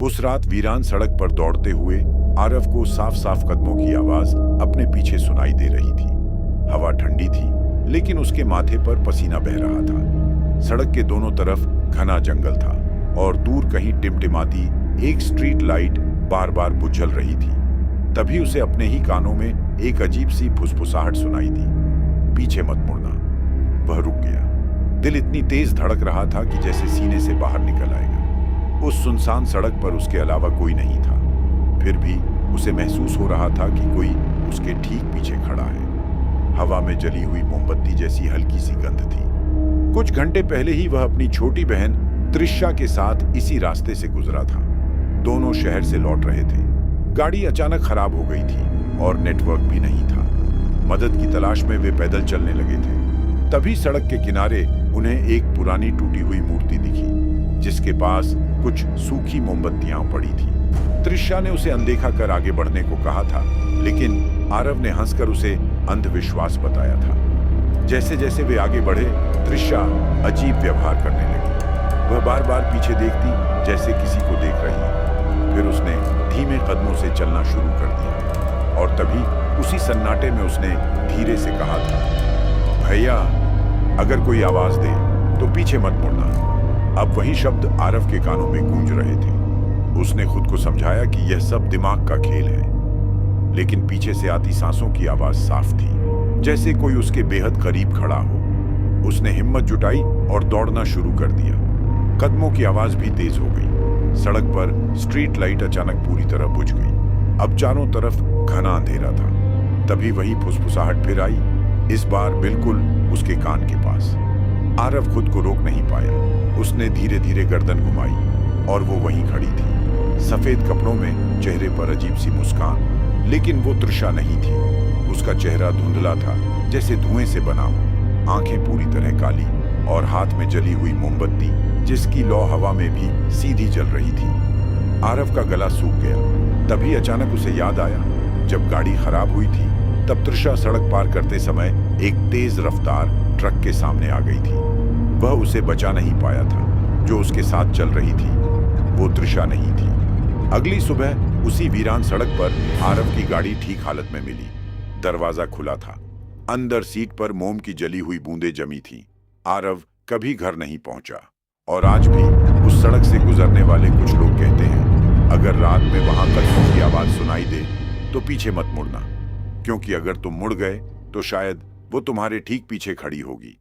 उस रात वीरान सड़क पर दौड़ते हुए आरव को साफ साफ कदमों की आवाज अपने पीछे सुनाई दे रही थी। हवा ठंडी थी, लेकिन उसके माथे पर पसीना बह रहा था। सड़क के दोनों तरफ घना जंगल था और दूर कहीं टिमटिमाती एक स्ट्रीट लाइट बार बार बुझल रही थी। तभी उसे अपने ही कानों में एक अजीब सी फुसफुसाहट सुनाई दी, पीछे मत मुड़ना। वह रुक गया। दिल इतनी तेज धड़क रहा था कि जैसे सीने से बाहर निकल आएगा। उस सुनसान सड़क पर उसके अलावा कोई नहीं था, फिर भी उसे महसूस हो रहा था कि कोई उसके ठीक पीछे खड़ा है। हवा में जली हुई मोमबत्ती जैसी हल्की सी गंध थी। कुछ घंटे पहले ही वह अपनी छोटी बहन त्रिशा के साथ इसी रास्ते से गुजरा था। दोनों शहर से लौट रहे थे। गाड़ी अचानक खराब हो गई थी और नेटवर्क भी नहीं था। मदद की तलाश में वे पैदल चलने लगे थे। तभी सड़क के किनारे उन्हें एक पुरानी टूटी हुई मूर्ति दिखी, जिसके पास कुछ सूखी मोमबत्तियां पड़ी थी। त्रिशा ने उसे अनदेखा कर आगे बढ़ने को कहा था, लेकिन आरव ने हंसकर उसे अंधविश्वास बताया था। जैसे जैसे वे आगे बढ़े, त्रिशा अजीब व्यवहार करने लगी। वह बार बार पीछे देखती, जैसे किसी को देख रही है। फिर उसने धीमे कदमों से चलना शुरू कर दिया और तभी उसी सन्नाटे में उसने धीरे से कहा था, भैया, अगर कोई आवाज दे तो पीछे मत मुड़ना। अब वही शब्द आरव के कानों में गूंज रहे थे। उसने खुद को समझाया कि यह सब दिमाग का खेल है, लेकिन पीछे से आती सांसों की आवाज साफ थी, जैसे कोई उसके बेहद करीब खड़ा हो। उसने हिम्मत जुटाई और दौड़ना शुरू कर दिया। कदमों की आवाज भी तेज हो गई। सड़क पर स्ट्रीट लाइट अचानक पूरी तरह बुझ गई। अब चारों तरफ घना अंधेरा था। तभी वही फुसफुसाहट फिर आई, इस बार बिल्कुल उसके कान के पास। आरव खुद को रोक नहीं पाया। उसने धीरे धीरे गर्दन घुमाई और वो वहीं खड़ी थी, सफेद कपड़ों में, चेहरे पर अजीब सी मुस्कान। लेकिन वो त्रिशा नहीं थी। उसका चेहरा धुंधला था, जैसे धुएं से बना हो। आंखें पूरी तरह काली और हाथ में जली हुई मोमबत्ती, जिसकी लौ हवा में भी सीधी जल रही थी। आरव का गला सूख गया। तभी अचानक उसे याद आया, जब गाड़ी खराब हुई थी तब त्रिशा सड़क पार करते समय एक तेज रफ्तार ट्रक के सामने आ गई थी। वह उसे बचा नहीं पाया था। जो उसके साथ चल रही थी वो त्रिशा नहीं थी। अगली सुबह उसी वीरान सड़क पर आरव की गाड़ी ठीक हालत में मिली। दरवाजा खुला था। अंदर सीट पर मोम की जली हुई बूंदें जमी थी। आरव कभी घर नहीं पहुंचा और आज भी उस सड़क से गुजरने वाले कुछ लोग कहते हैं, अगर रात में वहां कदमों की आवाज सुनाई दे तो पीछे मत मुड़ना, क्योंकि अगर तुम मुड़ गए तो शायद वो तुम्हारे ठीक पीछे खड़ी होगी।